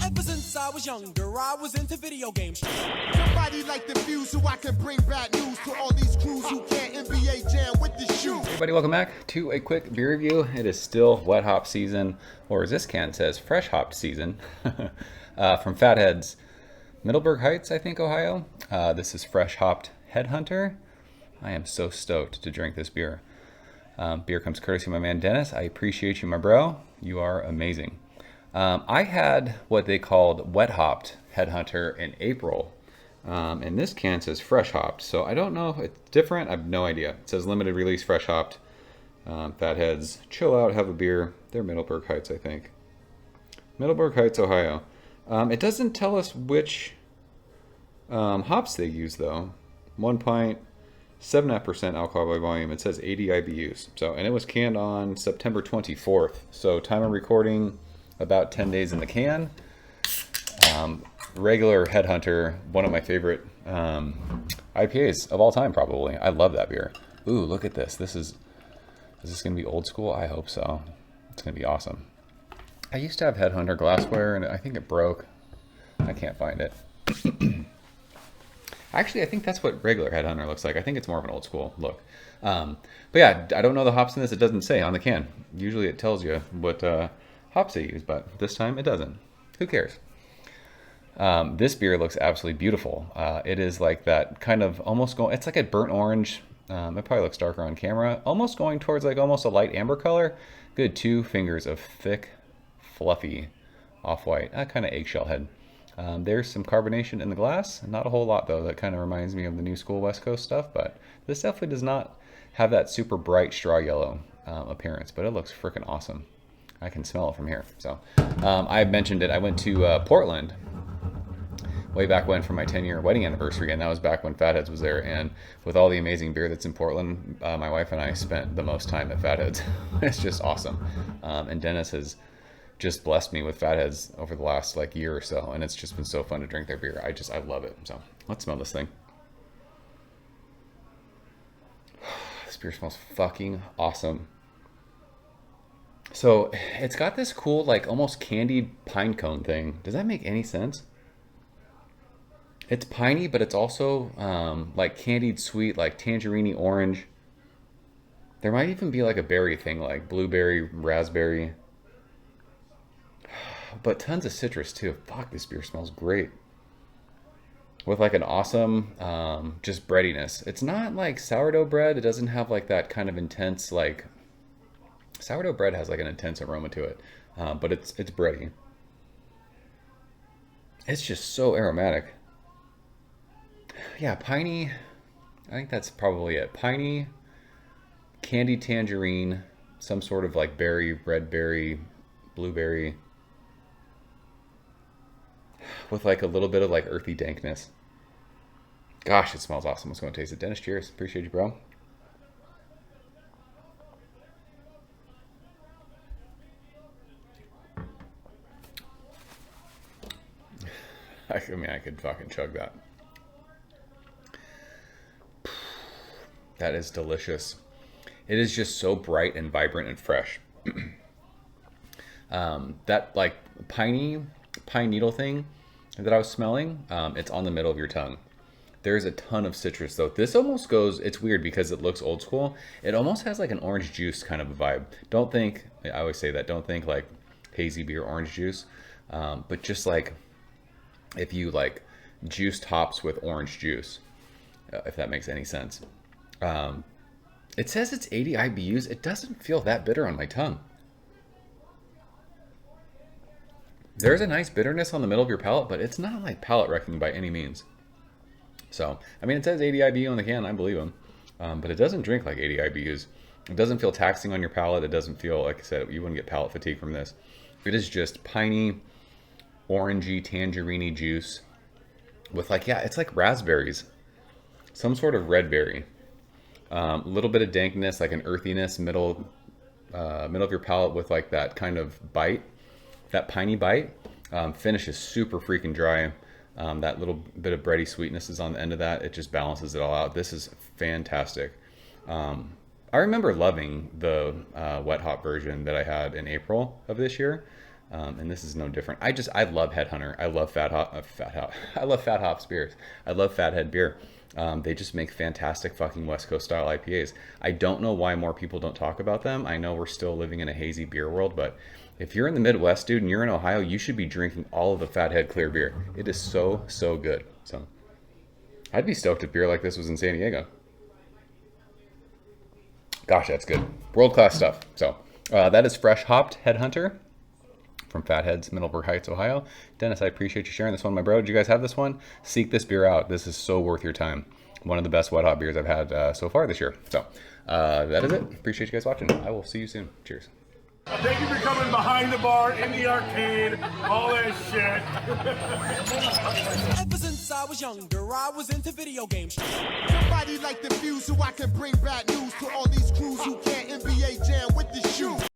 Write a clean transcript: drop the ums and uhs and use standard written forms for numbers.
Ever since I was younger, I was into video games. Somebody like the fuse so I can bring bad news to all these crews who can't NBA jam with the shoe. Everybody, welcome back to a quick beer review. It is still wet hop season, or as this can says, fresh hopped season. From Fatheads, Middleburg Heights, I think, Ohio. This is fresh hopped Headhunter. I am so stoked to drink this beer. Beer comes courtesy of my man Dennis. I appreciate you, my bro. You are amazing. I had what they called wet hopped Headhunter in April. And this can says fresh hopped. So I don't know if it's different. I have no idea. It says limited release fresh hopped. Fatheads, chill out, have a beer. They're Middleburg Heights, I think. Middleburg Heights, Ohio. It doesn't tell us which hops they use, though. 1 pint, 7.5% alcohol by volume. It says 80 IBUs. So, and it was canned on September 24th. So time of recording, about 10 days in the can. Regular Headhunter, one of my favorite IPAs of all time, probably. I love that beer. Ooh, look at this. Is this going to be old school? I hope so. It's going to be awesome. I used to have Headhunter glassware, and I think it broke. I can't find it. Actually, I think that's what regular Headhunter looks like. I think it's more of an old school look. But yeah, I don't know the hops in this. It doesn't say on the can. Usually it tells you what hops they use, but this time it doesn't. Who cares? This beer looks absolutely beautiful. It is like that kind of almost going, it's like a burnt orange. It probably looks darker on camera. Almost going towards like almost a light amber color. Good 2 fingers of thick, fluffy off-white, kind of eggshell head. There's some carbonation in the glass. Not a whole lot though. That kind of reminds me of the new school West Coast stuff, but this definitely does not have that super bright straw yellow appearance, but it looks freaking awesome. I can smell it from here. So I mentioned it. I went to Portland way back when for my 10-year wedding anniversary, and that was back when Fatheads was there. And with all the amazing beer that's in Portland, my wife and I spent the most time at Fatheads. It's just awesome. And Dennis has just blessed me with Fatheads over the last like year or so, and it's just been so fun to drink their beer. I love it. So let's smell this thing. This beer smells fucking awesome. So it's got this cool like almost candied pine cone thing. Does that make any sense? It's piney, but it's also like candied sweet, like tangerine orange. There might even be like a berry thing, like blueberry, raspberry. But tons of citrus too. Fuck, this beer smells great. With like an awesome just breadiness. It's not like sourdough bread. It doesn't have like that kind of intense like... Sourdough bread has like an intense aroma to it. But it's bready. It's just so aromatic. Yeah, piney. I think that's probably it. Piney, candied tangerine, some sort of like berry, red berry, blueberry, with like a little bit of like earthy dankness. Gosh, it smells awesome. Let's go and taste it. Dennis, cheers. Appreciate you, bro. I mean, I could fucking chug that. That is delicious. It is just so bright and vibrant and fresh. That like pine needle thing that I was smelling, it's on the middle of your tongue. There's a ton of citrus though. This almost goes, it's weird because it looks old school. It almost has like an orange juice kind of a vibe. Don't think, I always say that, don't think like hazy beer orange juice, but just like if you like juiced hops with orange juice, if that makes any sense. It says it's 80 IBUs. It doesn't feel that bitter on my tongue. There's a nice bitterness on the middle of your palate, but it's not like palate wrecking by any means. So, I mean, it says 80 IBU on the can. I believe them. But it doesn't drink like 80 IBUs. It doesn't feel taxing on your palate. It doesn't feel, like I said, you wouldn't get palate fatigue from this. It is just piney, orangey, tangerine juice with like, yeah, it's like raspberries. Some sort of red berry. A little bit of dankness, like an earthiness, middle of your palate with like that kind of bite, that piney bite. Finish is super freaking dry. That little bit of bready sweetness is on the end of that. It just balances it all out. This is fantastic. I remember loving the wet hop version that I had in April of this year. And this is no different. I love Headhunter. I love I love Fat Hops beers. I love Fathead beer. They just make fantastic fucking West Coast style IPAs. I don't know why more people don't talk about them. I know we're still living in a hazy beer world, but if you're in the Midwest, dude, and you're in Ohio, you should be drinking all of the Fathead clear beer. It is so, so good. So I'd be stoked if beer like this was in San Diego. Gosh, that's good. World-class stuff. So that is fresh hopped Headhunter from Fatheads, Middleburg Heights, Ohio. Dennis, I appreciate you sharing this one, my bro. Did you guys have this one? Seek this beer out. This is so worth your time. One of the best wet hot beers I've had so far this year. So that is it. Appreciate you guys watching. I will see you soon. Cheers. Thank you for coming behind the bar, in the arcade, all that shit. Ever since I was younger, I was into video games. Somebody like the fuse so I can bring bad news to all these crews who can't NBA jam with the shoe.